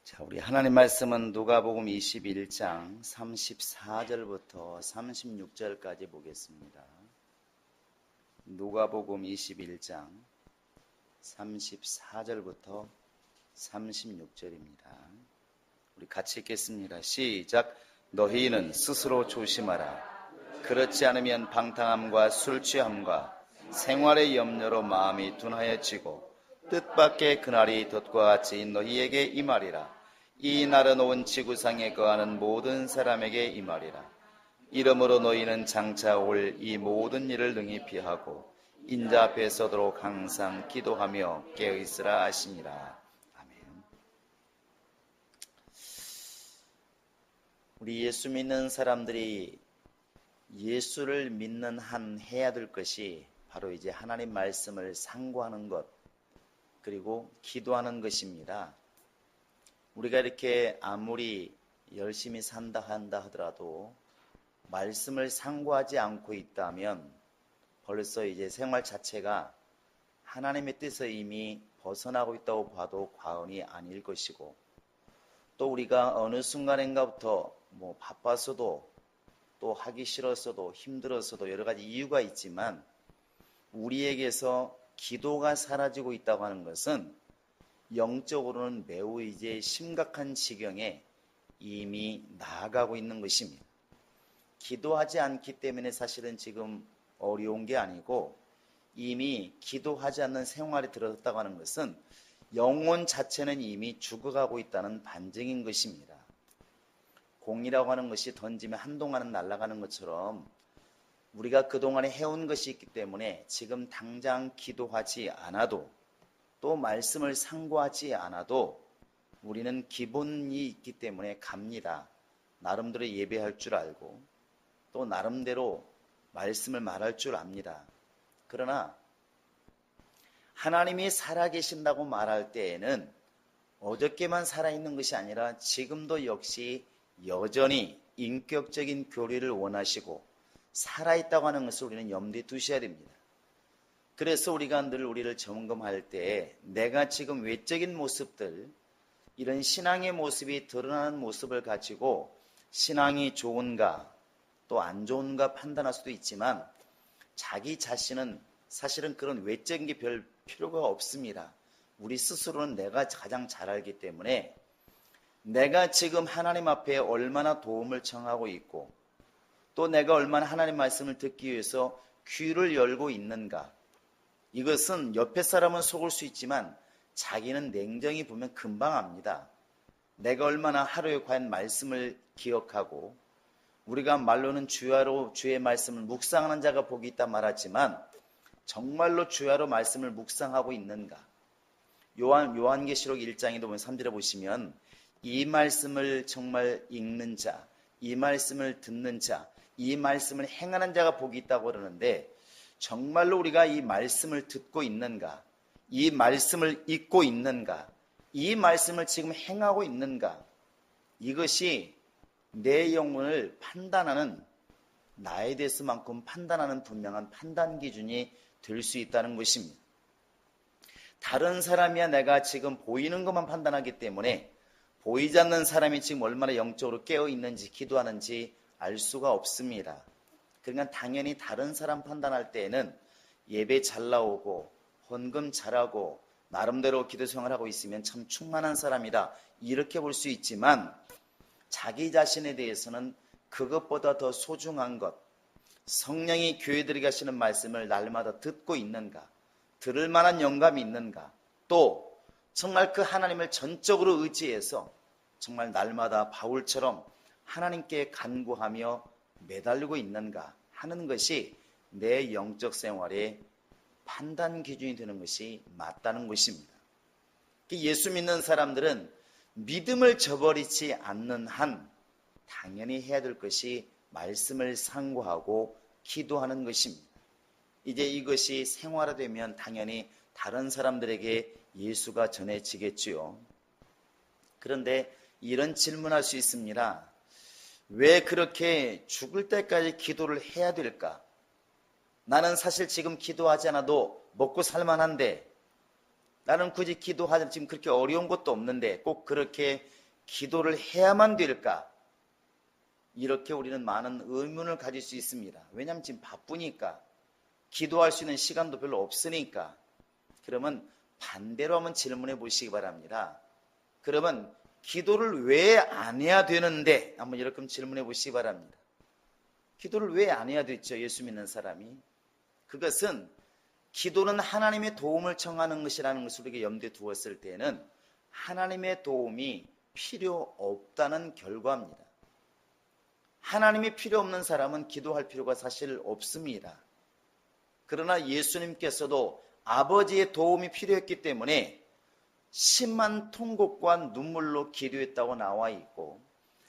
자, 우리 하나님 말씀은 누가복음 21장 34절부터 36절까지 보겠습니다. 누가복음 21장 34절부터 36절입니다. 우리 같이 읽겠습니다. 시작. 너희는 스스로 조심하라. 그렇지 않으면 방탕함과 술취함과 생활의 염려로 마음이 둔하여지고 뜻밖의 그날이 덫과 같이 너희에게 임하리라. 이 날은 온 지구상에 거하는 모든 사람에게 임하리라. 이러므로 너희는 장차 올 이 모든 일을 능히 피하고 인자 앞에 서도록 항상 기도하며 깨어있으라 하시니라. 아멘. 우리 예수 믿는 사람들이 예수를 믿는 한 해야 될 것이 바로 이제 하나님 말씀을 상고하는 것, 그리고 기도하는 것입니다. 우리가 이렇게 아무리 열심히 산다 한다 하더라도 말씀을 상고하지 않고 있다면 벌써 이제 생활 자체가 하나님의 뜻에 이미 벗어나고 있다고 봐도 과언이 아닐 것이고, 또 우리가 어느 순간인가부터 바빠서도 또 하기 싫어서도 힘들어서도 여러 가지 이유가 있지만 우리에게서 기도가 사라지고 있다고 하는 것은 영적으로는 매우 이제 심각한 지경에 이미 나아가고 있는 것입니다. 기도하지 않기 때문에 사실은 지금 어려운 게 아니고 이미 기도하지 않는 생활에 들어섰다고 하는 것은 영혼 자체는 이미 죽어가고 있다는 반증인 것입니다. 공이라고 하는 것이 던지면 한동안은 날아가는 것처럼 우리가 그동안에 해온 것이 있기 때문에 지금 당장 기도하지 않아도 또 말씀을 상고하지 않아도 우리는 기본이 있기 때문에 갑니다. 나름대로 예배할 줄 알고 또 나름대로 말씀을 말할 줄 압니다. 그러나 하나님이 살아계신다고 말할 때에는 어저께만 살아있는 것이 아니라 지금도 역시 여전히 인격적인 교류를 원하시고 살아있다고 하는 것을 우리는 염두에 두셔야 됩니다. 그래서 우리가 늘 우리를 점검할 때 내가 지금 외적인 모습들, 이런 신앙의 모습이 드러나는 모습을 가지고 신앙이 좋은가 또 안 좋은가 판단할 수도 있지만 자기 자신은 사실은 그런 외적인 게 별 필요가 없습니다. 우리 스스로는 내가 가장 잘 알기 때문에 내가 지금 하나님 앞에 얼마나 도움을 청하고 있고 또 내가 얼마나 하나님 말씀을 듣기 위해서 귀를 열고 있는가, 이것은 옆에 사람은 속을 수 있지만 자기는 냉정히 보면 금방 압니다. 내가 얼마나 하루에 과연 말씀을 기억하고, 우리가 말로는 주야로 주의 말씀을 묵상하는 자가 복이 있다 말하지만 정말로 주야로 말씀을 묵상하고 있는가. 요한계시록 1장에도 보면 3절에 보시면 이 말씀을 정말 읽는 자, 이 말씀을 듣는 자, 이 말씀을 행하는 자가 복이 있다고 그러는데 정말로 우리가 이 말씀을 듣고 있는가, 이 말씀을 읽고 있는가, 이 말씀을 지금 행하고 있는가, 이것이 내 영혼을 판단하는, 나에 대해서만큼 판단하는 분명한 판단 기준이 될 수 있다는 것입니다. 다른 사람이야 내가 지금 보이는 것만 판단하기 때문에 보이지 않는 사람이 지금 얼마나 영적으로 깨어 있는지 기도하는지 알 수가 없습니다. 그러니까 당연히 다른 사람 판단할 때에는 예배 잘 나오고 헌금 잘하고 나름대로 기도 생활하고 있으면 참 충만한 사람이다, 이렇게 볼 수 있지만 자기 자신에 대해서는 그것보다 더 소중한 것, 성령이 교회들이 가시는 말씀을 날마다 듣고 있는가, 들을 만한 영감이 있는가, 또 정말 그 하나님을 전적으로 의지해서 정말 날마다 바울처럼 하나님께 간구하며 매달리고 있는가 하는 것이 내 영적 생활의 판단 기준이 되는 것이 맞다는 것입니다. 예수 믿는 사람들은 믿음을 저버리지 않는 한 당연히 해야 될 것이 말씀을 상고하고 기도하는 것입니다. 이제 이것이 생활화되면 당연히 다른 사람들에게 예수가 전해지겠지요. 그런데 이런 질문할 수 있습니다. 왜 그렇게 죽을 때까지 기도를 해야 될까? 나는 사실 지금 기도하지 않아도 먹고 살만한데 나는 굳이 기도하자 지금 그렇게 어려운 것도 없는데 꼭 그렇게 기도를 해야만 될까? 이렇게 우리는 많은 의문을 가질 수 있습니다. 왜냐하면 지금 바쁘니까, 기도할 수 있는 시간도 별로 없으니까. 그러면 반대로 한번 질문해 보시기 바랍니다. 그러면 기도를 왜 안 해야 되는데? 한번 이렇게 질문해 보시기 바랍니다. 기도를 왜 안 해야 됐죠? 예수 믿는 사람이. 그것은 기도는 하나님의 도움을 청하는 것이라는 것을 우리에게 염두에 두었을 때는 하나님의 도움이 필요 없다는 결과입니다. 하나님이 필요 없는 사람은 기도할 필요가 사실 없습니다. 그러나 예수님께서도 아버지의 도움이 필요했기 때문에 심한 통곡과 눈물로 기도했다고 나와 있고,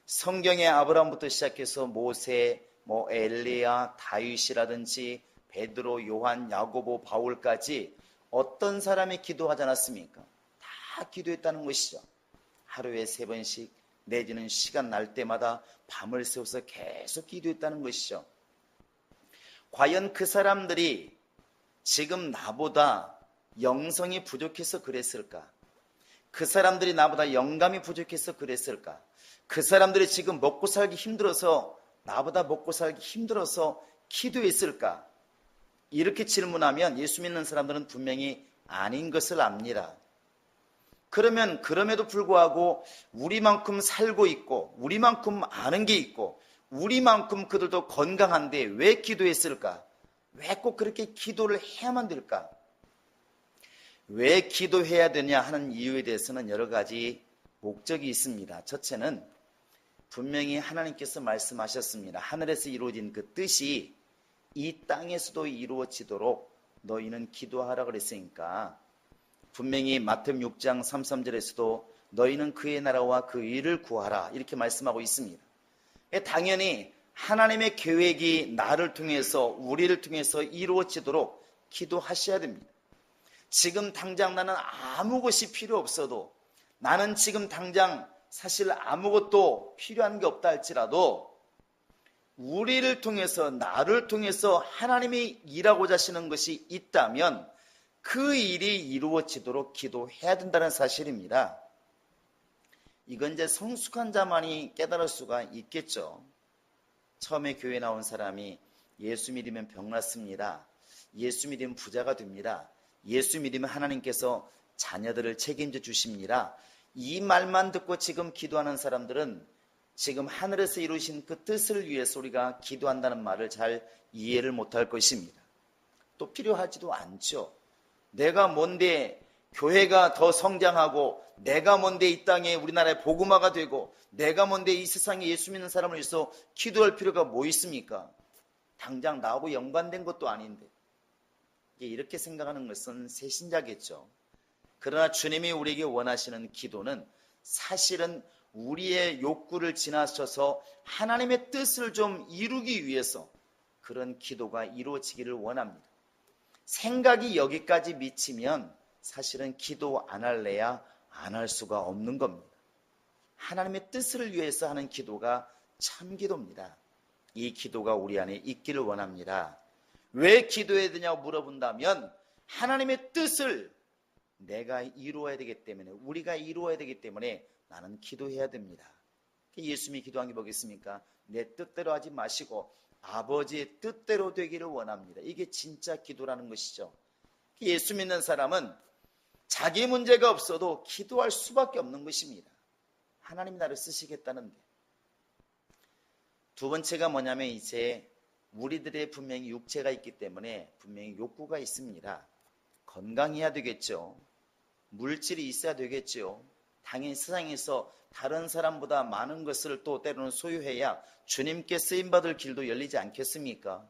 성경에 아브라함부터 시작해서 모세, 엘리야, 다윗이라든지 베드로, 요한, 야고보, 바울까지 어떤 사람이 기도하지 않았습니까? 다 기도했다는 것이죠. 하루에 3번씩 내지는 시간 날 때마다 밤을 새워서 계속 기도했다는 것이죠. 과연 그 사람들이 지금 나보다 영성이 부족해서 그랬을까? 그 사람들이 나보다 영감이 부족해서 그랬을까? 그 사람들이 지금 먹고 살기 힘들어서, 나보다 먹고 살기 힘들어서 기도했을까? 이렇게 질문하면 예수 믿는 사람들은 분명히 아닌 것을 압니다. 그러면 그럼에도 불구하고 우리만큼 살고 있고, 우리만큼 아는 게 있고, 우리만큼 그들도 건강한데 왜 기도했을까? 왜 꼭 그렇게 기도를 해야만 될까? 왜 기도해야 되냐 하는 이유에 대해서는 여러 가지 목적이 있습니다. 첫째는 분명히 하나님께서 말씀하셨습니다. 하늘에서 이루어진 그 뜻이 이 땅에서도 이루어지도록 너희는 기도하라 그랬으니까, 분명히 마태복음 6장 33절에서도 너희는 그의 나라와 그 의를 구하라 이렇게 말씀하고 있습니다. 당연히 하나님의 계획이 나를 통해서, 우리를 통해서 이루어지도록 기도하셔야 됩니다. 지금 당장 나는 아무 것이 필요 없어도, 나는 지금 당장 사실 아무것도 필요한 게 없다 할지라도 우리를 통해서, 나를 통해서 하나님이 일하고자 하시는 것이 있다면 그 일이 이루어지도록 기도해야 된다는 사실입니다. 이건 이제 성숙한 자만이 깨달을 수가 있겠죠. 처음에 교회 나온 사람이 예수 믿으면 병 낫습니다. 예수 믿으면 부자가 됩니다. 예수 믿으면 하나님께서 자녀들을 책임져 주십니다. 이 말만 듣고 지금 기도하는 사람들은 지금 하늘에서 이루신 그 뜻을 위해서 우리가 기도한다는 말을 잘 이해를 못할 것입니다. 또 필요하지도 않죠. 내가 뭔데 교회가 더 성장하고, 내가 뭔데 이 땅에 우리나라의 복음화가 되고, 내가 뭔데 이 세상에 예수 믿는 사람을 위해서 기도할 필요가 뭐 있습니까? 당장 나하고 연관된 것도 아닌데. 이렇게 생각하는 것은 새신자겠죠. 그러나 주님이 우리에게 원하시는 기도는 사실은 우리의 욕구를 지나쳐서 하나님의 뜻을 좀 이루기 위해서 그런 기도가 이루어지기를 원합니다. 생각이 여기까지 미치면 사실은 기도 안 할래야 안 할 수가 없는 겁니다. 하나님의 뜻을 위해서 하는 기도가 참 기도입니다. 이 기도가 우리 안에 있기를 원합니다. 왜 기도해야 되냐고 물어본다면 하나님의 뜻을 내가 이루어야 되기 때문에, 우리가 이루어야 되기 때문에 나는 기도해야 됩니다. 예수님이 기도한 게 뭐겠습니까? 내 뜻대로 하지 마시고 아버지의 뜻대로 되기를 원합니다. 이게 진짜 기도라는 것이죠. 예수 믿는 사람은 자기 문제가 없어도 기도할 수밖에 없는 것입니다. 하나님이 나를 쓰시겠다는데. 두 번째가 뭐냐면 이제 우리들의 분명히 육체가 있기 때문에 분명히 욕구가 있습니다. 건강해야 되겠죠. 물질이 있어야 되겠죠. 당연히 세상에서 다른 사람보다 많은 것을 또 때로는 소유해야 주님께 쓰임받을 길도 열리지 않겠습니까?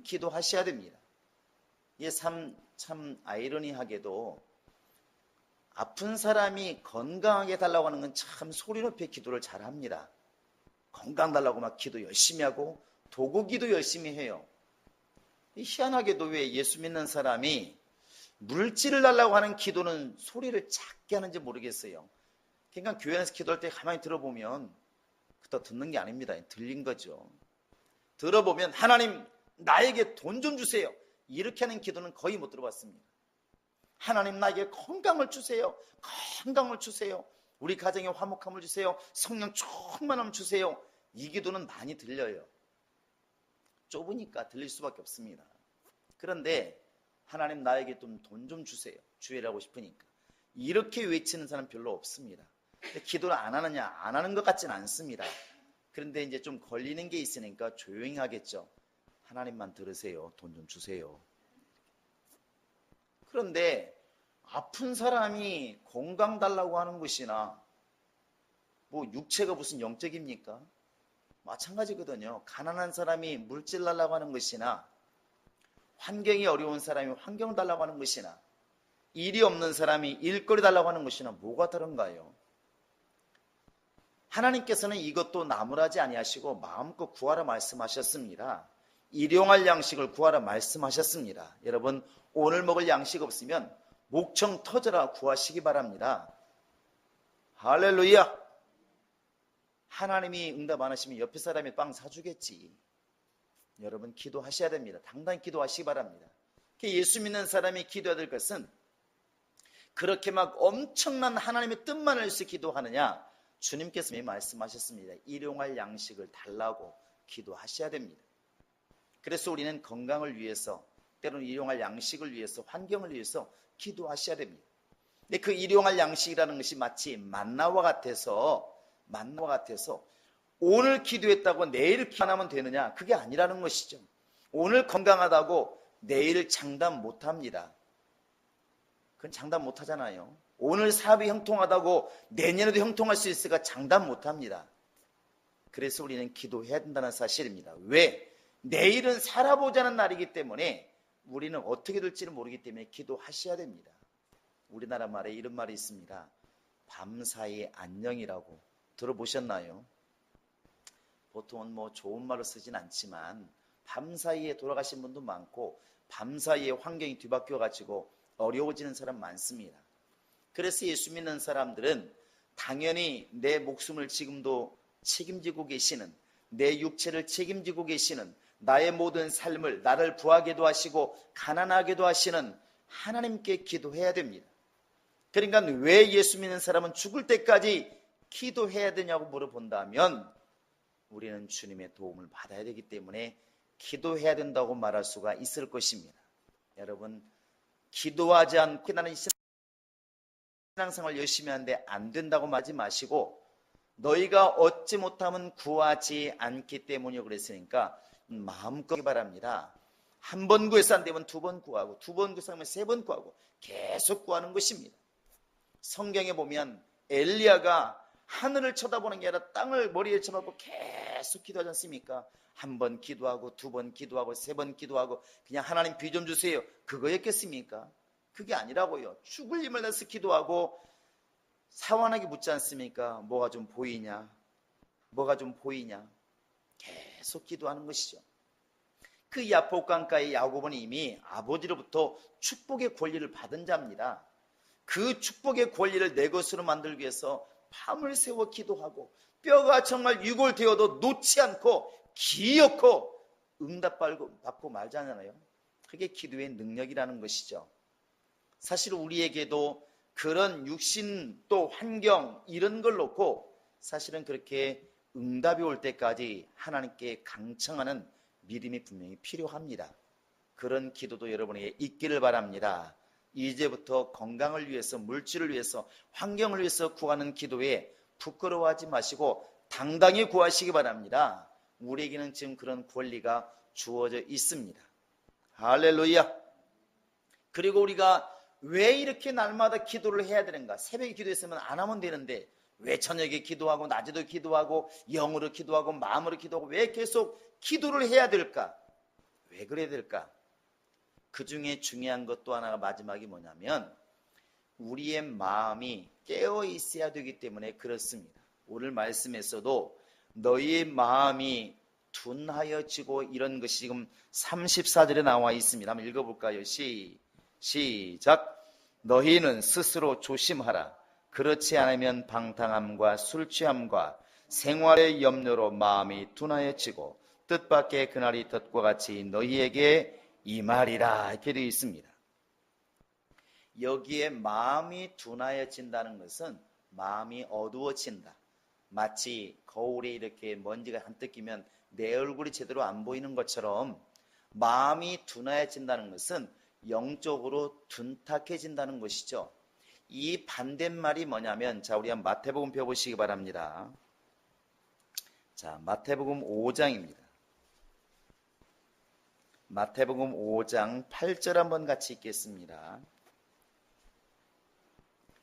기도하셔야 됩니다. 이게 참 아이러니하게도 아픈 사람이 건강하게 달라고 하는 건 참 소리 높이 기도를 잘합니다. 건강 달라고 막 기도 열심히 하고 도구기도 열심히 해요. 희한하게도 왜 예수 믿는 사람이 물질을 달라고 하는 기도는 소리를 작게 하는지 모르겠어요. 그러니까 교회에서 기도할 때 가만히 들어보면 그다 듣는 게 아닙니다. 들린 거죠. 들어보면 하나님 나에게 돈 좀 주세요. 이렇게 하는 기도는 거의 못 들어봤습니다. 하나님 나에게 건강을 주세요. 건강을 주세요. 우리 가정에 화목함을 주세요. 성령 충만함을 주세요. 이 기도는 많이 들려요. 좁으니까 들릴 수밖에 없습니다. 그런데 하나님 나에게 좀 돈 좀 주세요. 주일하고 싶으니까. 이렇게 외치는 사람 별로 없습니다. 근데 기도를 안 하느냐? 안 하는 것 같지는 않습니다. 그런데 이제 좀 걸리는 게 있으니까 조용히 하겠죠. 하나님만 들으세요. 돈 좀 주세요. 그런데 아픈 사람이 건강 달라고 하는 것이나 뭐 육체가 무슨 영적입니까? 마찬가지거든요. 가난한 사람이 물질 달라고 하는 것이나 환경이 어려운 사람이 환경 달라고 하는 것이나 일이 없는 사람이 일거리 달라고 하는 것이나 뭐가 다른가요? 하나님께서는 이것도 나무라지 아니하시고 마음껏 구하라 말씀하셨습니다. 일용할 양식을 구하라 말씀하셨습니다. 여러분 오늘 먹을 양식 없으면 목청 터져라 구하시기 바랍니다. 할렐루야. 하나님이 응답 안 하시면 옆에 사람이 빵 사주겠지. 여러분 기도하셔야 됩니다. 당당히 기도하시기 바랍니다. 예수 믿는 사람이 기도해야 될 것은 그렇게 막 엄청난 하나님의 뜻만을 위해서 기도하느냐? 주님께서 말씀하셨습니다. 일용할 양식을 달라고 기도하셔야 됩니다. 그래서 우리는 건강을 위해서 때로는 일용할 양식을 위해서 환경을 위해서 기도하셔야 됩니다. 근데 그 일용할 양식이라는 것이 마치 만나와 같아서 오늘 기도했다고 내일 기도 안 하면 되느냐? 그게 아니라는 것이죠. 오늘 건강하다고 내일 장담 못합니다. 그건 장담 못하잖아요. 오늘 사업이 형통하다고 내년에도 형통할 수 있을까 장담 못합니다. 그래서 우리는 기도해야 된다는 사실입니다. 왜? 내일은 살아보자는 날이기 때문에 우리는 어떻게 될지는 모르기 때문에 기도하셔야 됩니다. 우리나라 말에 이런 말이 있습니다. 밤사이 안녕이라고 들어보셨나요? 보통은 뭐 좋은 말로 쓰진 않지만 밤사이에 돌아가신 분도 많고 밤사이에 환경이 뒤바뀌어가지고 어려워지는 사람 많습니다. 그래서 예수 믿는 사람들은 당연히 내 목숨을 지금도 책임지고 계시는, 내 육체를 책임지고 계시는, 나의 모든 삶을 나를 부하게도 하시고 가난하게도 하시는 하나님께 기도해야 됩니다. 그러니까 왜 예수 믿는 사람은 죽을 때까지 기도해야 되냐고 물어본다면 우리는 주님의 도움을 받아야 되기 때문에 기도해야 된다고 말할 수가 있을 것입니다. 여러분 기도하지 않고 나는 신앙생활 열심히 하는데 안 된다고 말하지 마시고 너희가 얻지 못하면 구하지 않기 때문이요 그랬으니까 마음껏 바랍니다. 한 번 구해서 안 되면 두 번 구하고 두 번 구해서 안 되면 세 번 구하고 계속 구하는 것입니다. 성경에 보면 엘리야가 하늘을 쳐다보는 게 아니라 땅을 머리에 쳐다보고 계속 기도하지 않습니까? 한 번 기도하고 두 번 기도하고 세 번 기도하고 그냥 하나님 비 좀 주세요. 그거였겠습니까? 그게 아니라고요. 죽을 힘을 내서 기도하고 사완하게 묻지 않습니까? 뭐가 좀 보이냐? 뭐가 좀 보이냐? 계속 기도하는 것이죠. 그 야복강가의 야곱은 이미 아버지로부터 축복의 권리를 받은 자입니다. 그 축복의 권리를 내 것으로 만들기 위해서 밤을 새워 기도하고 뼈가 정말 유골되어도 놓지 않고 기어코 응답받고 말잖아요. 그게 기도의 능력이라는 것이죠. 사실 우리에게도 그런 육신 또 환경 이런 걸 놓고 사실은 그렇게 응답이 올 때까지 하나님께 강청하는 믿음이 분명히 필요합니다. 그런 기도도 여러분에게 있기를 바랍니다. 이제부터 건강을 위해서 물질을 위해서 환경을 위해서 구하는 기도에 부끄러워하지 마시고 당당히 구하시기 바랍니다. 우리에게는 지금 그런 권리가 주어져 있습니다. 할렐루야. 그리고 우리가 왜 이렇게 날마다 기도를 해야 되는가? 새벽에 기도했으면 안 하면 되는데 왜 저녁에 기도하고 낮에도 기도하고 영으로 기도하고 마음으로 기도하고 왜 계속 기도를 해야 될까? 왜 그래야 될까? 그 중에 중요한 것 또 하나가 마지막이 뭐냐면 우리의 마음이 깨어 있어야 되기 때문에 그렇습니다. 오늘 말씀에서도 너희의 마음이 둔하여지고 이런 것이 지금 34절에 나와 있습니다. 한번 읽어볼까요? 시작. 너희는 스스로 조심하라. 그렇지 않으면 방탕함과 술취함과 생활의 염려로 마음이 둔하여지고 뜻밖의 그날이 덫과 같이 너희에게 임하리라. 이렇게 되어 있습니다. 여기에 마음이 둔하여진다는 것은 마음이 어두워진다. 마치 거울에 이렇게 먼지가 한뜩 끼면 내 얼굴이 제대로 안 보이는 것처럼 마음이 둔하여진다는 것은 영적으로 둔탁해진다는 것이죠. 이 반대말이 뭐냐면, 자, 우리 한번 마태복음 펴보시기 바랍니다. 자, 마태복음 5장입니다. 마태복음 5장 8절 한번 같이 읽겠습니다.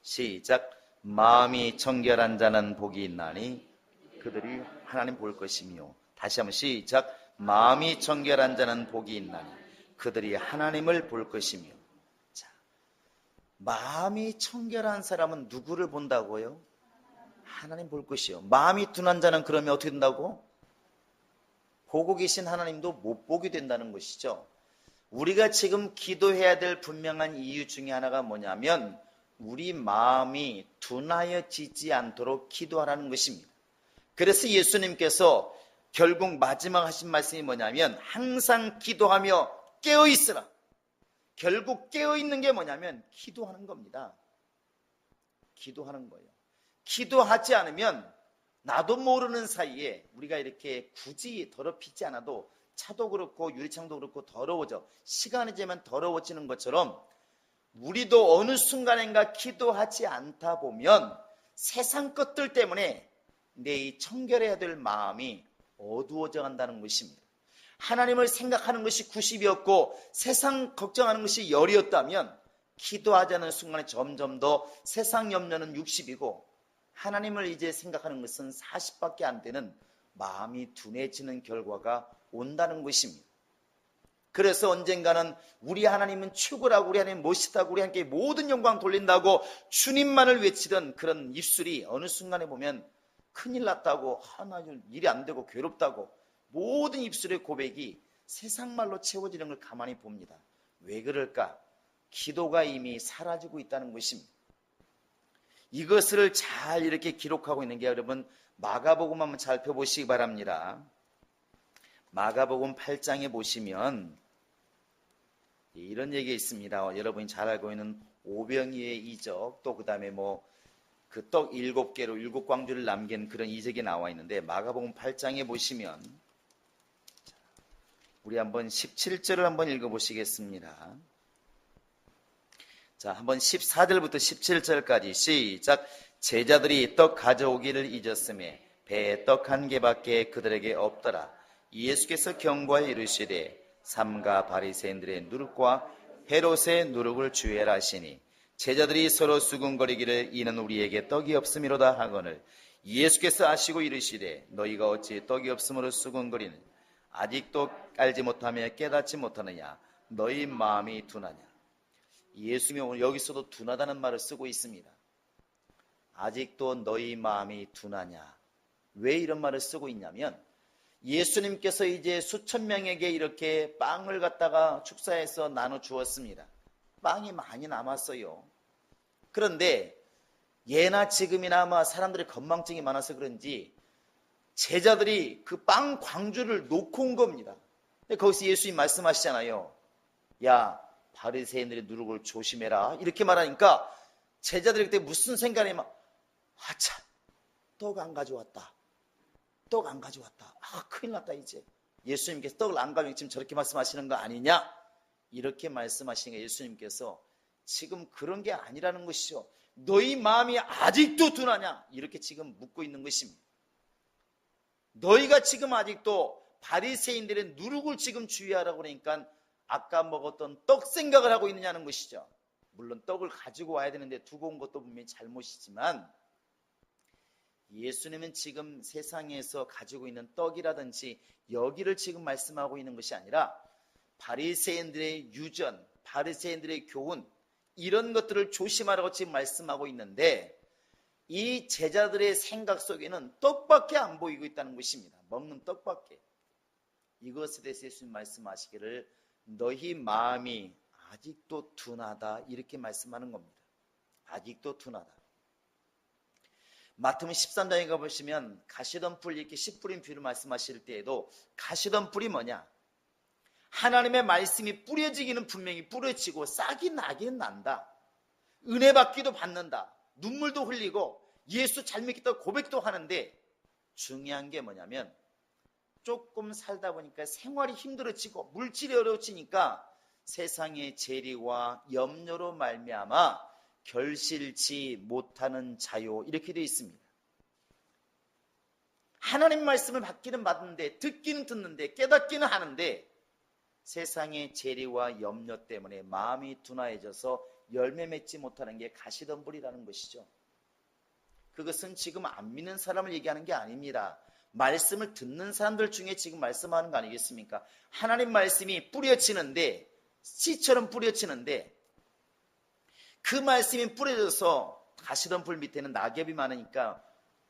시작. 마음이 청결한 자는 복이 있나니 그들이 하나님 볼 것이며. 다시 한번 시작. 마음이 청결한 자는 복이 있나니 그들이 하나님을 볼 것이며. 자, 마음이 청결한 사람은 누구를 본다고요? 하나님 볼 것이요. 마음이 둔한 자는 그러면 어떻게 된다고? 보고 계신 하나님도 못 보게 된다는 것이죠. 우리가 지금 기도해야 될 분명한 이유 중에 하나가 뭐냐면 우리 마음이 둔하여지지 않도록 기도하라는 것입니다. 그래서 예수님께서 결국 마지막 하신 말씀이 뭐냐면 항상 기도하며 깨어있으라. 결국 깨어있는 게 뭐냐면 기도하는 겁니다. 기도하는 거예요. 기도하지 않으면 나도 모르는 사이에 우리가 이렇게 굳이 더럽히지 않아도 차도 그렇고 유리창도 그렇고 더러워져. 시간이 지나면 더러워지는 것처럼 우리도 어느 순간인가 기도하지 않다 보면 세상 것들 때문에 내 이 청결해야 될 마음이 어두워져 간다는 것입니다. 하나님을 생각하는 것이 90이었고 세상 걱정하는 것이 10이었다면 기도하지 않는 순간에 점점 더 세상 염려는 60이고 하나님을 이제 생각하는 것은 40밖에 안 되는 마음이 둔해지는 결과가 온다는 것입니다. 그래서 언젠가는 우리 하나님은 최고라고, 우리 하나님 멋있다고, 우리 하나님께 모든 영광 돌린다고 주님만을 외치던 그런 입술이 어느 순간에 보면 큰일 났다고, 하나님 일이 안 되고 괴롭다고 모든 입술의 고백이 세상말로 채워지는 걸 가만히 봅니다. 왜 그럴까? 기도가 이미 사라지고 있다는 것입니다. 이것을 잘 이렇게 기록하고 있는 게 여러분 마가복음 한번 잘 펴보시기 바랍니다. 마가복음 8장에 보시면 이런 얘기가 있습니다. 여러분이 잘 알고 있는 오병이의 이적, 또 그 다음에 그 떡 7개로 7광주를 남긴 그런 이적이 나와 있는데 마가복음 8장에 보시면 우리 한번 17절을 한번 읽어보시겠습니다. 자, 한번 14절부터 17절까지 시작. 제자들이 떡 가져오기를 잊었음에 배에 떡 한 개밖에 그들에게 없더라. 예수께서 경고하여 이르시되 삼가 바리새인들의 누룩과 헤롯의 누룩을 주의하라 하시니 제자들이 서로 수군거리기를 이는 우리에게 떡이 없음이로다 하거늘 예수께서 아시고 이르시되 너희가 어찌 떡이 없음으로 수군거리는 아직도 알지 못하며 깨닫지 못하느냐 너희 마음이 둔하냐. 예수님이 오늘 여기서도 둔하다는 말을 쓰고 있습니다. 아직도 너희 마음이 둔하냐. 왜 이런 말을 쓰고 있냐면 예수님께서 이제 수천 명에게 이렇게 빵을 갖다가 축사해서 나눠 주었습니다. 빵이 많이 남았어요. 그런데 예나 지금이나 아마 사람들의 건망증이 많아서 그런지 제자들이 그 빵 광주를 놓고 온 겁니다. 근데 거기서 예수님 말씀하시잖아요. 야, 바리새인들의 누룩을 조심해라. 이렇게 말하니까 제자들이 그때 무슨 생각이 아차, 떡 안 가져왔다. 떡 안 가져왔다. 큰일 났다 이제. 예수님께서 떡을 안 가져오니 지금 저렇게 말씀하시는 거 아니냐? 이렇게 말씀하시는 게 예수님께서 지금 그런 게 아니라는 것이죠. 너희 마음이 아직도 둔하냐? 이렇게 지금 묻고 있는 것입니다. 너희가 지금 아직도 바리새인들의 누룩을 지금 주의하라고 그러니까 아까 먹었던 떡 생각을 하고 있느냐는 것이죠. 물론 떡을 가지고 와야 되는데 두고 온 것도 분명히 잘못이지만 예수님은 지금 세상에서 가지고 있는 떡이라든지 여기를 지금 말씀하고 있는 것이 아니라 바리새인들의 유전, 바리새인들의 교훈 이런 것들을 조심하라고 지금 말씀하고 있는데 이 제자들의 생각 속에는 떡밖에 안 보이고 있다는 것입니다. 먹는 떡밖에. 이것에 대해서 예수님 말씀하시기를 너희 마음이 아직도 둔하다 이렇게 말씀하는 겁니다. 아직도 둔하다. 마태복음 13장에 가보시면 가시덤불 이렇게 씨 뿌린 비유를 말씀하실 때에도 가시덤불이 뭐냐? 하나님의 말씀이 뿌려지기는 분명히 뿌려지고 싹이 나기는 난다. 은혜 받기도 받는다. 눈물도 흘리고 예수 잘 믿겠다고 고백도 하는데 중요한 게 뭐냐면 조금 살다 보니까 생활이 힘들어지고 물질이 어려워지니까 세상의 재리와 염려로 말미암아 결실치 못하는 자요, 이렇게 되어 있습니다. 하나님 말씀을 받기는 받는데 듣기는 듣는데 깨닫기는 하는데 세상의 재리와 염려 때문에 마음이 둔화해져서 열매 맺지 못하는 게 가시덤불이라는 것이죠. 그것은 지금 안 믿는 사람을 얘기하는 게 아닙니다. 말씀을 듣는 사람들 중에 지금 말씀하는 거 아니겠습니까? 하나님 말씀이 뿌려치는데, 씨처럼 뿌려치는데 그 말씀이 뿌려져서 가시덤불 밑에는 낙엽이 많으니까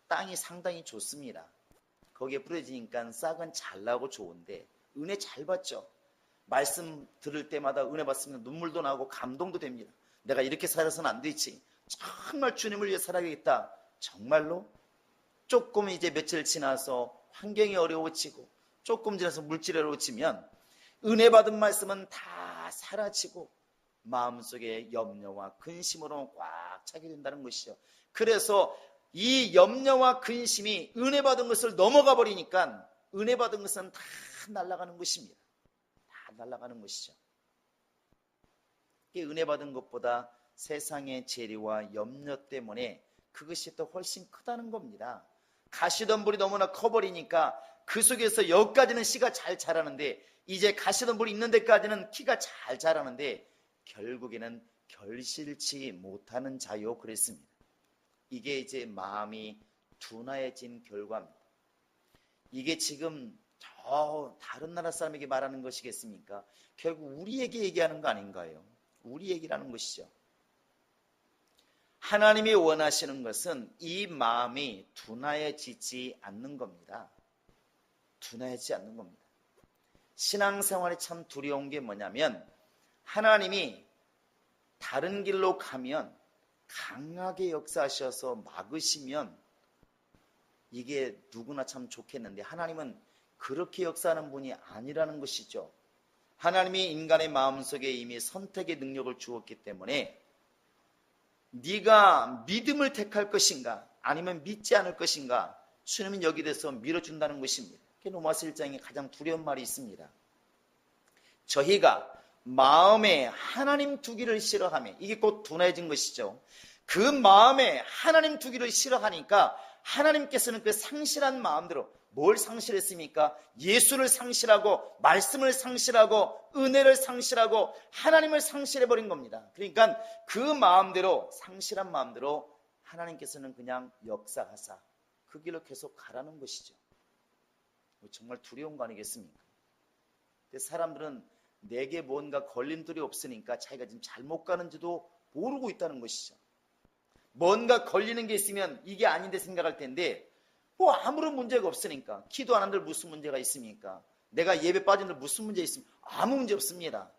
땅이 상당히 좋습니다. 거기에 뿌려지니까 싹은 잘 나고 좋은데 은혜 잘 받죠. 말씀 들을 때마다 은혜 받으면 눈물도 나고 감동도 됩니다. 내가 이렇게 살아서는 안 되지. 정말 주님을 위해 살아야겠다. 정말로? 조금 이제 며칠 지나서 환경이 어려워지고 조금 지나서 물질이 어려워지면 은혜 받은 말씀은 다 사라지고 마음속에 염려와 근심으로 꽉 차게 된다는 것이죠. 그래서 이 염려와 근심이 은혜 받은 것을 넘어가 버리니까 은혜 받은 것은 다 날아가는 것입니다. 다 날아가는 것이죠. 은혜 받은 것보다 세상의 재리와 염려 때문에 그것이 또 훨씬 크다는 겁니다. 가시덤불이 너무나 커버리니까 그 속에서 여기까지는 씨가 잘 자라는데 이제 가시덤불이 있는 데까지는 키가 잘 자라는데 결국에는 결실치 못하는 자요, 그랬습니다. 이게 이제 마음이 둔화해진 결과입니다. 이게 지금 저 다른 나라 사람에게 말하는 것이겠습니까? 결국 우리에게 얘기하는 거 아닌가요? 우리 얘기라는 것이죠. 하나님이 원하시는 것은 이 마음이 둔화해지지 않는 겁니다. 둔화해지지 않는 겁니다. 신앙생활이 참 두려운 게 뭐냐면 하나님이 다른 길로 가면 강하게 역사하셔서 막으시면 이게 누구나 참 좋겠는데 하나님은 그렇게 역사하는 분이 아니라는 것이죠. 하나님이 인간의 마음속에 이미 선택의 능력을 주었기 때문에 네가 믿음을 택할 것인가 아니면 믿지 않을 것인가 주님은 여기 대해서 밀어준다는 것입니다. 로마서 1장에 가장 두려운 말이 있습니다. 저희가 마음에 하나님 두기를 싫어하며 이게 곧 둔해진 것이죠. 그 마음에 하나님 두기를 싫어하니까 하나님께서는 그 상실한 마음대로 뭘 상실했습니까? 예수를 상실하고 말씀을 상실하고 은혜를 상실하고 하나님을 상실해버린 겁니다. 그러니까 그 마음대로 상실한 마음대로 하나님께서는 그냥 역사하사 그 길로 계속 가라는 것이죠. 정말 두려운 거 아니겠습니까? 근데 사람들은 내게 뭔가 걸림돌이 없으니까 자기가 지금 잘못 가는지도 모르고 있다는 것이죠. 뭔가 걸리는 게 있으면 이게 아닌데 생각할 텐데 뭐 아무런 문제가 없으니까 기도 안 한들 무슨 문제가 있습니까? 내가 예배 빠진들 무슨 문제 있습니까? 아무 문제 없습니다.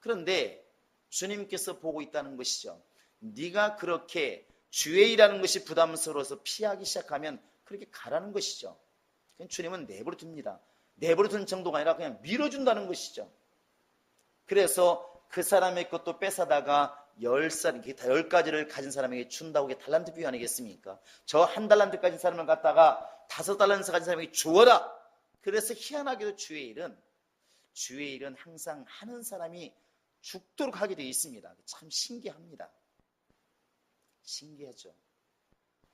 그런데 주님께서 보고 있다는 것이죠. 네가 그렇게 주의 일하는 것이 부담스러워서 피하기 시작하면 그렇게 가라는 것이죠. 주님은 내버려 둡니다. 내버려 두는 정도가 아니라 그냥 밀어준다는 것이죠. 그래서 그 사람의 것도 뺏어다가 10가지를 가진 사람에게 준다고 게 달란트 비유 아니겠습니까? 저 1달란트 가진 사람을 갖다가 5달란트 가진 사람에게 주어라. 그래서 희한하게도 주의 일은 항상 하는 사람이 죽도록 하게 되어 있습니다. 참 신기합니다. 신기하죠.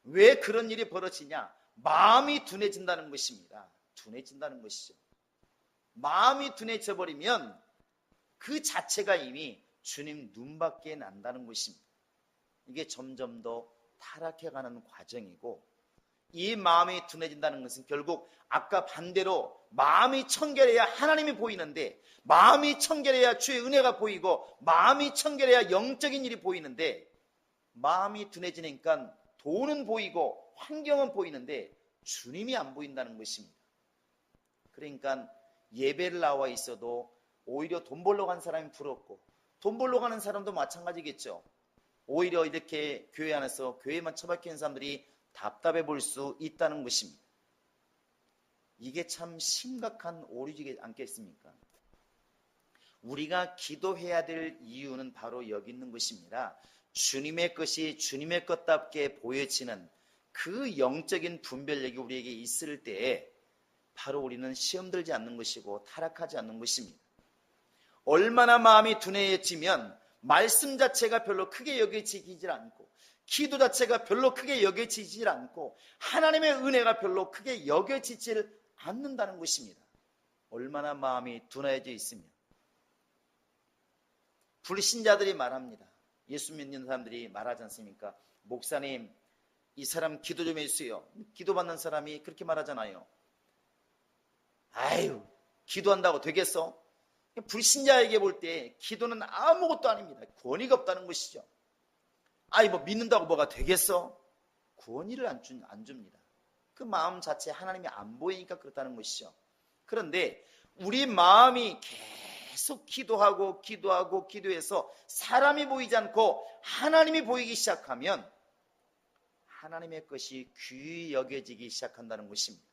왜 그런 일이 벌어지냐? 마음이 둔해진다는 것입니다. 둔해진다는 것이죠. 마음이 둔해져 버리면 그 자체가 이미 주님 눈밖에 난다는 것입니다. 이게 점점 더 타락해가는 과정이고 이 마음이 둔해진다는 것은 결국 아까 반대로 마음이 청결해야 하나님이 보이는데 마음이 청결해야 주의 은혜가 보이고 마음이 청결해야 영적인 일이 보이는데 마음이 둔해지니까 돈은 보이고 환경은 보이는데 주님이 안 보인다는 것입니다. 그러니까 예배를 나와 있어도 오히려 돈 벌러 간 사람이 부럽고 돈 벌러 가는 사람도 마찬가지겠죠. 오히려 이렇게 교회 안에서 교회만 처박혀 있는 사람들이 답답해 볼 수 있다는 것입니다. 이게 참 심각한 오류지 않겠습니까? 우리가 기도해야 될 이유는 바로 여기 있는 것입니다. 주님의 것이 주님의 것답게 보여지는 그 영적인 분별력이 우리에게 있을 때에 바로 우리는 시험 들지 않는 것이고 타락하지 않는 것입니다. 얼마나 마음이 둔해지면 말씀 자체가 별로 크게 여겨지질 않고 기도 자체가 별로 크게 여겨지질 않고 하나님의 은혜가 별로 크게 여겨지질 않는다는 것입니다. 얼마나 마음이 둔해져 있으면. 불신자들이 말합니다. 예수 믿는 사람들이 말하지 않습니까? 목사님, 이 사람 기도 좀 해주세요. 기도받는 사람이 그렇게 말하잖아요. 아유, 기도한다고 되겠어? 불신자에게 볼 때 기도는 아무것도 아닙니다. 권위가 없다는 것이죠. 아이, 뭐 믿는다고 뭐가 되겠어? 권위를 안 줍니다. 그 마음 자체에 하나님이 안 보이니까 그렇다는 것이죠. 그런데 우리 마음이 계속 기도해서 사람이 보이지 않고 하나님이 보이기 시작하면 하나님의 것이 귀히 여겨지기 시작한다는 것입니다.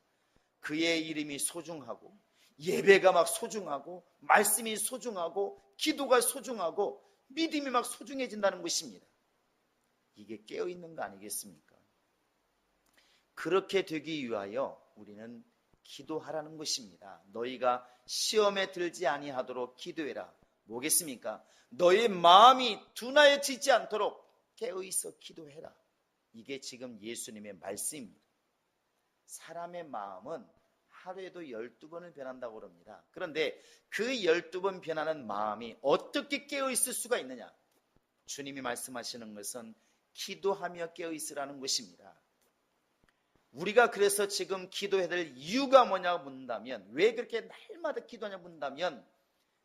그의 이름이 소중하고 예배가 막 소중하고 말씀이 소중하고 기도가 소중하고 믿음이 막 소중해진다는 것입니다. 이게 깨어있는 거 아니겠습니까? 그렇게 되기 위하여 우리는 기도하라는 것입니다. 너희가 시험에 들지 아니하도록 기도해라. 뭐겠습니까? 너의 마음이 둔하여지지 않도록 깨어있어 기도해라. 이게 지금 예수님의 말씀입니다. 사람의 마음은 하루에도 12번을 변한다고 그럽니다. 그런데 그 12번 변하는 마음이 어떻게 깨어있을 수가 있느냐? 주님이 말씀하시는 것은 기도하며 깨어있으라는 것입니다. 우리가 그래서 지금 기도해야 될 이유가 뭐냐고 묻는다면, 왜 그렇게 날마다 기도하냐고 묻는다면,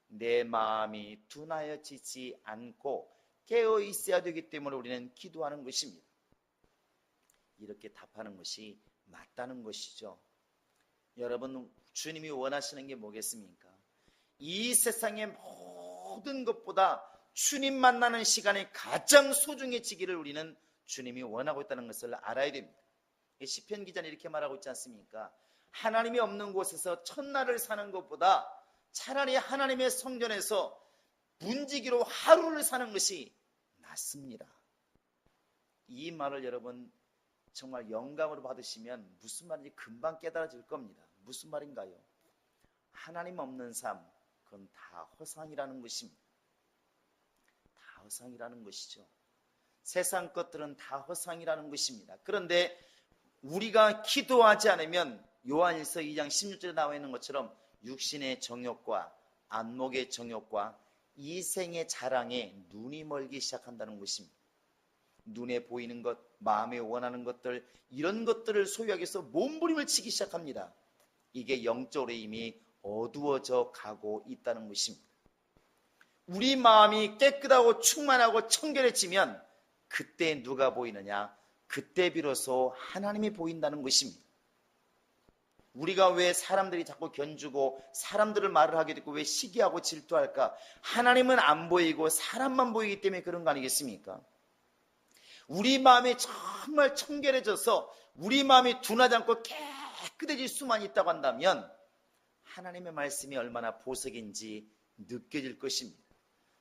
내 마음이 둔하여지지 않고 깨어있어야 되기 때문에 우리는 기도하는 것입니다. 이렇게 답하는 것이 맞다는 것이죠. 여러분, 주님이 원하시는 게 뭐겠습니까? 이 세상의 모든 것보다 주님 만나는 시간이 가장 소중해지기를 우리는 주님이 원하고 있다는 것을 알아야 됩니다. 시편 기자는 이렇게 말하고 있지 않습니까? 하나님이 없는 곳에서 첫날을 사는 것보다 차라리 하나님의 성전에서 문지기로 하루를 사는 것이 낫습니다. 이 말을 여러분 정말 영감으로 받으시면 무슨 말인지 금방 깨달아질 겁니다. 무슨 말인가요? 하나님 없는 삶, 그건 다 허상이라는 것입니다. 다 허상이라는 것이죠. 세상 것들은 다 허상이라는 것입니다. 그런데 우리가 기도하지 않으면 요한일서 2장 16절에 나와 있는 것처럼 육신의 정욕과 안목의 정욕과 이생의 자랑에 눈이 멀기 시작한다는 것입니다. 눈에 보이는 것, 마음에 원하는 것들, 이런 것들을 소유하기 위해서 몸부림을 치기 시작합니다. 이게 영적으로 이미 어두워져 가고 있다는 것입니다. 우리 마음이 깨끗하고 충만하고 청결해지면 그때 누가 보이느냐? 그때 비로소 하나님이 보인다는 것입니다. 우리가 왜 사람들이 자꾸 견주고 사람들을 말을 하게 되고 왜 시기하고 질투할까? 하나님은 안 보이고 사람만 보이기 때문에 그런 거 아니겠습니까? 우리 마음이 정말 청결해져서 우리 마음이 둔하지 않고 깨끗해질 수만 있다고 한다면 하나님의 말씀이 얼마나 보석인지 느껴질 것입니다.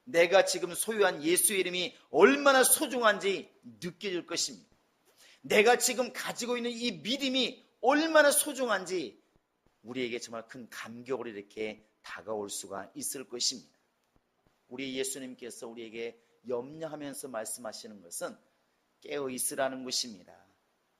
내가 지금 소유한 예수의 이름이 얼마나 소중한지 느껴질 것입니다. 내가 지금 가지고 있는 이 믿음이 얼마나 소중한지 우리에게 정말 큰 감격으로 이렇게 다가올 수가 있을 것입니다. 우리 예수님께서 우리에게 염려하면서 말씀하시는 것은 깨어있으라는 것입니다.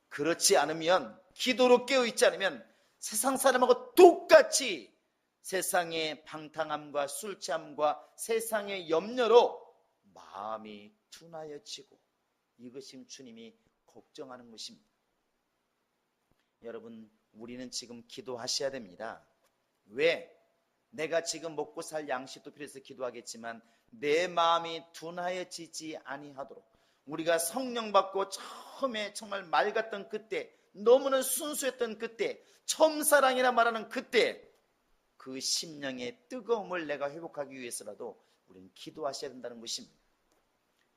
그렇지 않으면, 기도로 깨어있지 않으면 세상 사람하고 똑같이 세상의 방탕함과 술 취함과 세상의 염려로 마음이 둔하여지고, 이것이 주님이 걱정하는 것입니다. 여러분, 우리는 지금 기도하셔야 됩니다. 왜? 내가 지금 먹고 살 양식도 필요해서 기도하겠지만 내 마음이 둔하여지지 아니하도록, 우리가 성령 받고 처음에 정말 맑았던 그때, 너무나 순수했던 그때, 처음사랑이라 말하는 그때, 그 심령의 뜨거움을 내가 회복하기 위해서라도 우리는 기도하셔야 된다는 것입니다.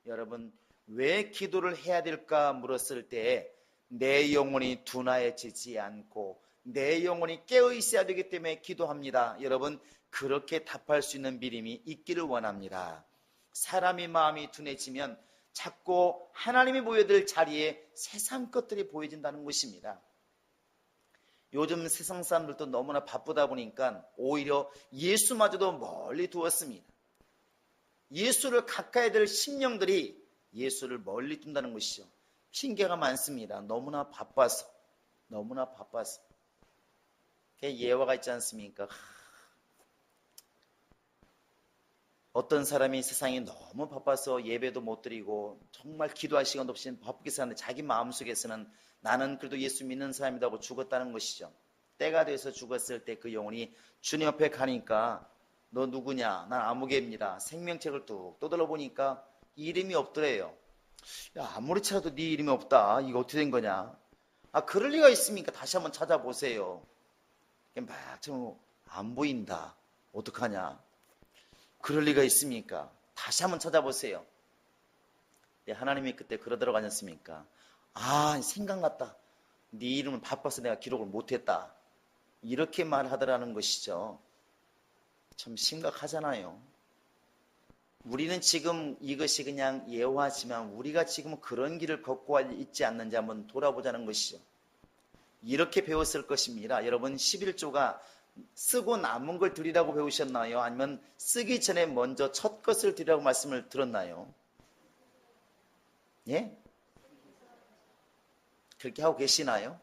여러분, 왜 기도를 해야 될까 물었을 때 내 영혼이 둔하여지지 않고 내 영혼이 깨어있어야 되기 때문에 기도합니다. 여러분, 그렇게 답할 수 있는 믿음이 있기를 원합니다. 사람의 마음이 둔해지면 자꾸 하나님이 보여드릴 자리에 세상 것들이 보여진다는 것입니다. 요즘 세상 사람들도 너무나 바쁘다 보니까 오히려 예수마저도 멀리 두었습니다. 예수를 가까이 될 심령들이 예수를 멀리 둔다는 것이죠. 핑계가 많습니다. 너무나 바빠서. 예화가 있지 않습니까? 어떤 사람이 세상에 너무 바빠서 예배도 못 드리고 정말 기도할 시간도 없이 바쁘게 사는데 자기 마음속에서는 나는 그래도 예수 믿는 사람이라고 죽었다는 것이죠. 때가 돼서 죽었을 때 그 영혼이 주님 옆에 가니까 너 누구냐? 난 아무개입니다. 생명책을 뚝 떠들어보니까 이름이 없더래요. 야, 아무리 찾아도 네 이름이 없다. 이거 어떻게 된 거냐? 아, 그럴 리가 있습니까? 다시 한번 찾아보세요. 막 안 보인다. 어떡하냐? 그럴 리가 있습니까? 다시 한번 찾아보세요. 하나님이 그때 그러더라고 하셨습니까? 아, 생각났다. 네 이름을 바빠서 내가 기록을 못했다. 이렇게 말하더라는 것이죠. 참 심각하잖아요. 우리는 지금 이것이 그냥 예화지만 우리가 지금 그런 길을 걷고 있지 않는지 한번 돌아보자는 것이죠. 이렇게 배웠을 것입니다. 여러분 11조가 쓰고 남은 걸 드리라고 배우셨나요? 아니면 쓰기 전에 먼저 첫 것을 드리라고 말씀을 들었나요? 예? 그렇게 하고 계시나요?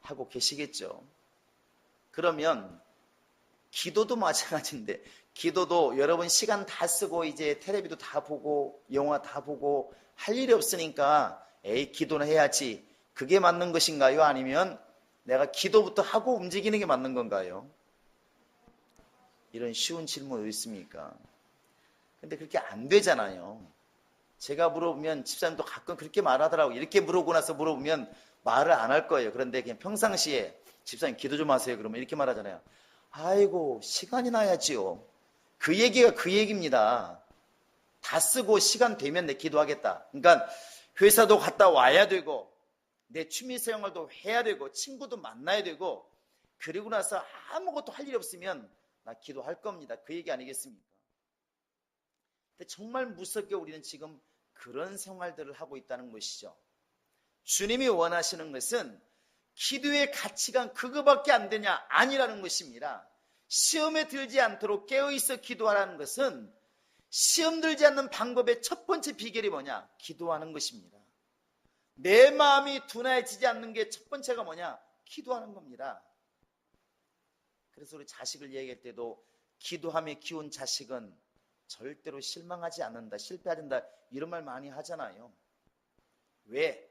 하고 계시겠죠. 그러면 기도도 마찬가지인데 기도도 여러분 시간 다 쓰고 이제 텔레비도 다 보고 영화 다 보고 할 일이 없으니까 에이 기도는 해야지. 그게 맞는 것인가요? 아니면 내가 기도부터 하고 움직이는 게 맞는 건가요? 이런 쉬운 질문 어디 있습니까? 근데 그렇게 안 되잖아요. 제가 물어보면 집사님도 가끔 그렇게 말하더라고요. 이렇게 물어보고 나서 물어보면 말을 안 할 거예요. 그런데 그냥 평상시에 집사님 기도 좀 하세요. 그러면 이렇게 말하잖아요. 아이고 시간이 나야지요. 그 얘기가 그 얘기입니다. 다 쓰고 시간 되면 내 기도하겠다. 그러니까 회사도 갔다 와야 되고 내 취미생활도 해야 되고 친구도 만나야 되고 그리고 나서 아무것도 할 일이 없으면 나 기도할 겁니다. 그 얘기 아니겠습니까? 근데 정말 무섭게 우리는 지금 그런 생활들을 하고 있다는 것이죠. 주님이 원하시는 것은 기도의 가치가 그거밖에 안 되냐? 아니라는 것입니다. 시험에 들지 않도록 깨어있어 기도하라는 것은 시험 들지 않는 방법의 첫 번째 비결이 뭐냐? 기도하는 것입니다. 내 마음이 둔해지지 않는 게 첫 번째가 뭐냐? 기도하는 겁니다. 그래서 우리 자식을 얘기할 때도 기도함에 키운 자식은 절대로 실망하지 않는다, 실패하지 않는다 이런 말 많이 하잖아요. 왜?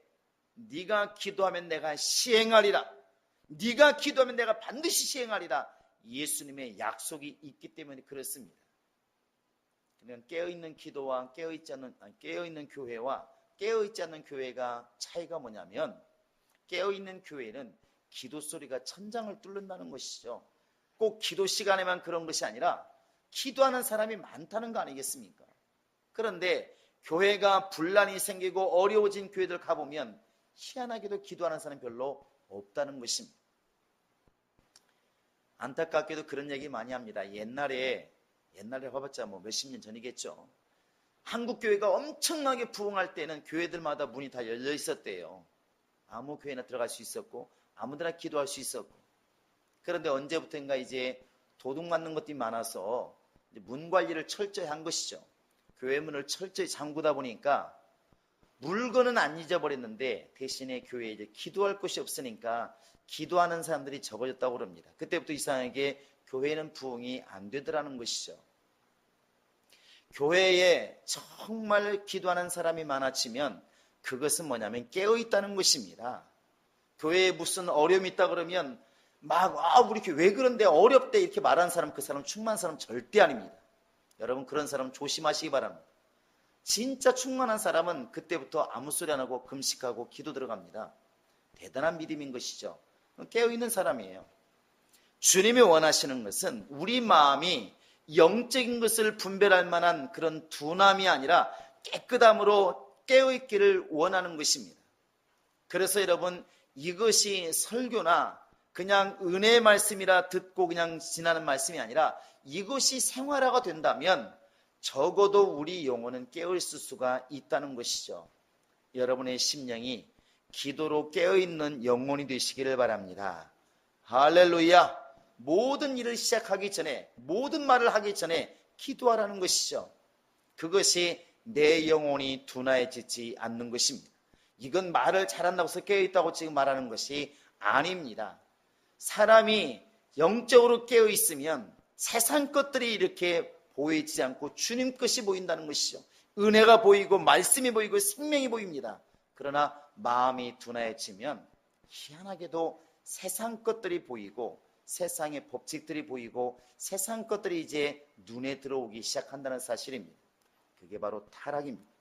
네가 기도하면 내가 시행하리라. 네가 기도하면 내가 반드시 시행하리라. 예수님의 약속이 있기 때문에 그렇습니다. 그러면 깨어있는 기도와 깨어있는 교회와 깨어있지 않는 교회가 차이가 뭐냐면 깨어있는 교회는 기도 소리가 천장을 뚫는다는 것이죠. 꼭 기도 시간에만 그런 것이 아니라 기도하는 사람이 많다는 거 아니겠습니까? 그런데 교회가 분란이 생기고 어려워진 교회들 가보면 희한하게도 기도하는 사람이 별로 없다는 것입니다. 안타깝게도 그런 얘기 많이 합니다. 옛날에 봐봤자 뭐 몇십 년 전이겠죠. 한국 교회가 엄청나게 부흥할 때는 교회들마다 문이 다 열려 있었대요. 아무 교회나 들어갈 수 있었고 아무데나 기도할 수 있었고. 그런데 언제부터인가 이제 도둑 맞는 것들이 많아서 문 관리를 철저히 한 것이죠. 교회 문을 철저히 잠그다 보니까 물건은 안 잊어버렸는데 대신에 교회에 이제 기도할 곳이 없으니까 기도하는 사람들이 적어졌다고 그럽니다. 그때부터 이상하게 교회는 부흥이 안 되더라는 것이죠. 교회에 정말 기도하는 사람이 많아지면 그것은 뭐냐면 깨어있다는 것입니다. 교회에 무슨 어려움이 있다 그러면 우리 교회 왜 그런데 어렵대 이렇게 말하는 사람, 그 사람 충만한 사람 절대 아닙니다. 여러분 그런 사람 조심하시기 바랍니다. 진짜 충만한 사람은 그때부터 아무 소리 안 하고 금식하고 기도 들어갑니다. 대단한 믿음인 것이죠. 깨어있는 사람이에요. 주님이 원하시는 것은 우리 마음이 영적인 것을 분별할 만한 그런 둔함이 아니라 깨끗함으로 깨어있기를 원하는 것입니다. 그래서 여러분 이것이 설교나 그냥 은혜의 말씀이라 듣고 그냥 지나는 말씀이 아니라 이것이 생활화가 된다면 적어도 우리 영혼은 깨어있을 수가 있다는 것이죠. 여러분의 심령이 기도로 깨어있는 영혼이 되시기를 바랍니다. 할렐루야. 모든 일을 시작하기 전에, 모든 말을 하기 전에 기도하라는 것이죠. 그것이 내 영혼이 둔하해지지 않는 것입니다. 이건 말을 잘한다고 해서 깨어있다고 지금 말하는 것이 아닙니다. 사람이 영적으로 깨어있으면 세상 것들이 이렇게 보이지 않고 주님 것이 보인다는 것이죠. 은혜가 보이고 말씀이 보이고 생명이 보입니다. 그러나 마음이 둔하해지면 희한하게도 세상 것들이 보이고 세상의 법칙들이 보이고 세상 것들이 이제 눈에 들어오기 시작한다는 사실입니다. 그게 바로 타락입니다.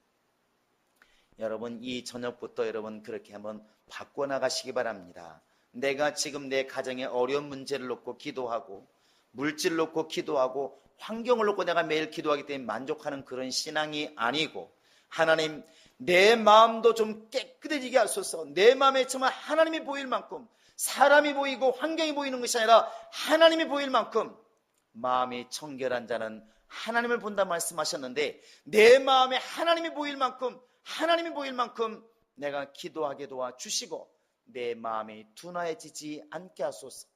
여러분, 이 저녁부터 여러분 그렇게 한번 바꿔나가시기 바랍니다. 내가 지금 내 가정에 어려운 문제를 놓고 기도하고 물질을 놓고 기도하고 환경을 놓고 내가 매일 기도하기 때문에 만족하는 그런 신앙이 아니고, 하나님 내 마음도 좀 깨끗해지게 하소서. 내 마음에 정말 하나님이 보일 만큼, 사람이 보이고 환경이 보이는 것이 아니라 하나님이 보일 만큼, 마음이 청결한 자는 하나님을 본다 말씀하셨는데 내 마음에 하나님이 보일 만큼, 하나님이 보일 만큼 내가 기도하게 도와주시고 내 마음이 둔하해지지 않게 하소서.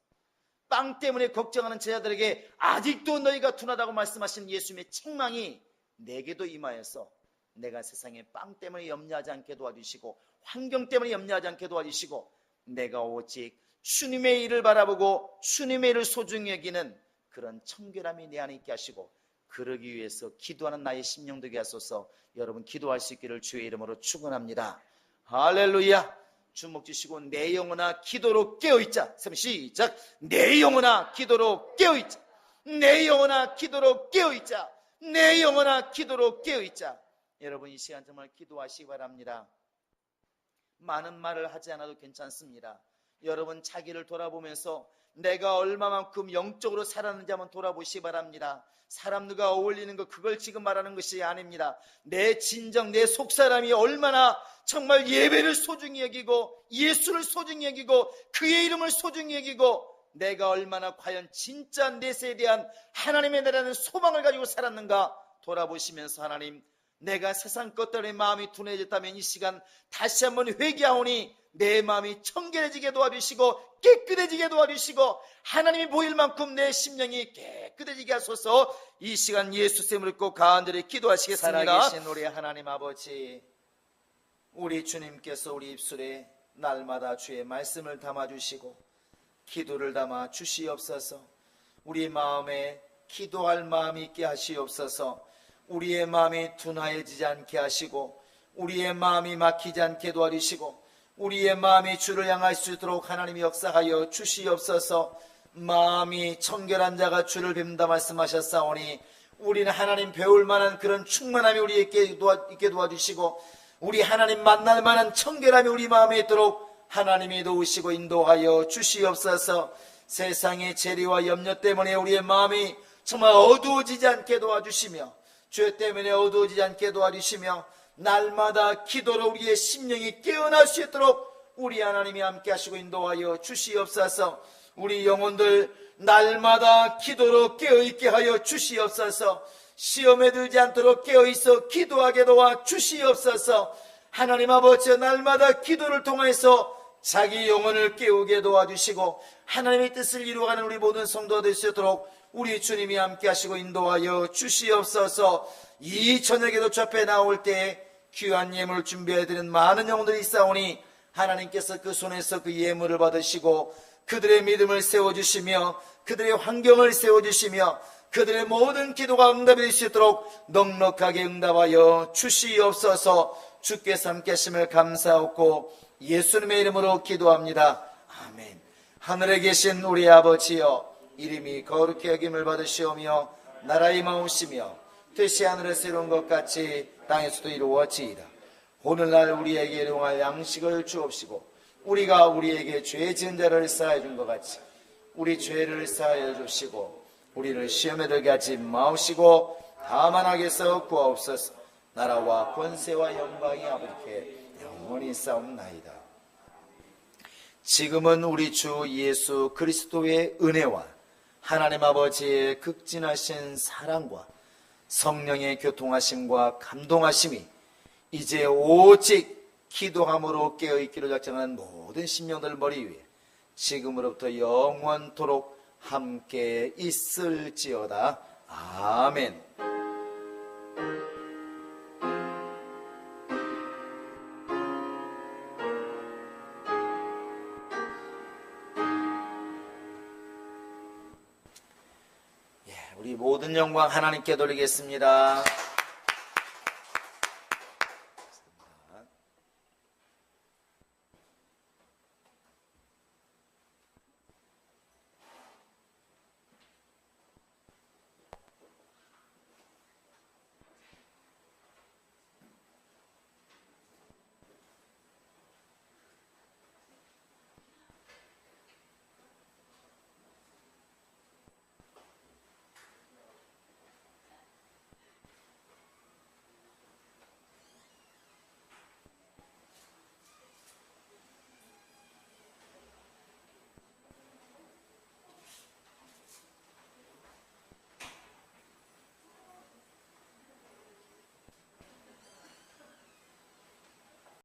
빵 때문에 걱정하는 제자들에게 아직도 너희가 둔하다고 말씀하신 예수님의 책망이 내게도 임하여서 내가 세상에 빵 때문에 염려하지 않게 도와주시고 환경 때문에 염려하지 않게 도와주시고 내가 오직 주님의 일을 바라보고 주님의 일을 소중히 여기는 그런 청결함이 내 안에 있게 하시고, 그러기 위해서 기도하는 나의 심령 되게 하소서. 여러분 기도할 수 있기를 주의 이름으로 축원합니다. 할렐루야. 주목 주시고 내 영혼아 기도로 깨어있자. 시작. 내 영혼아 기도로 깨어있자. 내 영혼아 기도로 깨어있자. 내 영혼아 기도로 깨어있자. 여러분 이 시간 정말 기도하시기 바랍니다. 많은 말을 하지 않아도 괜찮습니다. 여러분 자기를 돌아보면서 내가 얼마만큼 영적으로 살았는지 한번 돌아보시기 바랍니다. 사람들과 어울리는 것, 그걸 지금 말하는 것이 아닙니다. 내 진정, 내 속사람이 얼마나 정말 예배를 소중히 여기고 예수를 소중히 여기고 그의 이름을 소중히 여기고 내가 얼마나 과연 진짜 내세에 대한 하나님에 대한 소망을 가지고 살았는가 돌아보시면서, 하나님 내가 세상 것 때문에 마음이 둔해졌다면 이 시간 다시 한번 회개하오니 내 마음이 청결해지게 도와주시고 깨끗해지게 도와주시고 하나님이 보일 만큼 내 심령이 깨끗해지게 하소서. 이 시간 예수님을 꼭 간절히 기도하시겠습니다. 살아계신 우리 하나님 아버지, 우리 주님께서 우리 입술에 날마다 주의 말씀을 담아주시고 기도를 담아 주시옵소서. 우리 마음에 기도할 마음이 있게 하시옵소서. 우리의 마음이 둔하여지지 않게 하시고 우리의 마음이 막히지 않게 도와주시고 우리의 마음이 주를 향할 수 있도록 하나님이 역사하여 주시옵소서. 마음이 청결한 자가 주를 뵙는다 말씀하셨사오니 우리는 하나님 배울 만한 그런 충만함이 우리에게 있게 도와주시고 우리 하나님 만날 만한 청결함이 우리 마음에 있도록 하나님이 도우시고 인도하여 주시옵소서. 세상의 재리와 염려 때문에 우리의 마음이 정말 어두워지지 않게 도와주시며 죄 때문에 어두워지지 않게 도와주시며 날마다 기도로 우리의 심령이 깨어날 수 있도록 우리 하나님이 함께 하시고 인도하여 주시옵소서. 우리 영혼들 날마다 기도로 깨어있게 하여 주시옵소서. 시험에 들지 않도록 깨어있어 기도하게 도와 주시옵소서. 하나님 아버지, 날마다 기도를 통해서 자기 영혼을 깨우게 도와주시고 하나님의 뜻을 이루어가는 우리 모든 성도가 될 수 있도록 우리 주님이 함께 하시고 인도하여 주시옵소서. 이 저녁에도 저 앞에 나올 때 귀한 예물을 준비해드리는 많은 영혼들이 있사오니 하나님께서 그 손에서 그 예물을 받으시고 그들의 믿음을 세워주시며 그들의 환경을 세워주시며 그들의 모든 기도가 응답이 될 수 있도록 넉넉하게 응답하여 주시옵소서. 주께서 함께 하심을 감사하고 예수님의 이름으로 기도합니다. 아멘. 하늘에 계신 우리 아버지여, 이름이 거룩히 여김을 받으시오며 나라의 마음이시며 뜻이 하늘에서 이룬 것 같이 땅에서도 이루어지이다. 오늘날 우리에게 일용할 양식을 주옵시고 우리가 우리에게 죄 지은 자를 사하여 준 것 같이 우리 죄를 사하여 주시고 우리를 시험에 들게 하지 마옵시고 다만 악에서 구하옵소서. 나라와 권세와 영광이 아버지께 영원히 싸움나이다. 지금은 우리 주 예수 그리스도의 은혜와 하나님 아버지의 극진하신 사랑과 성령의 교통하심과 감동하심이 이제 오직 기도함으로 깨어있기를 작정하는 모든 심령들 머리 위에 지금으로부터 영원토록 함께 있을지어다. 아멘. 우리 모든 영광 하나님께 돌리겠습니다.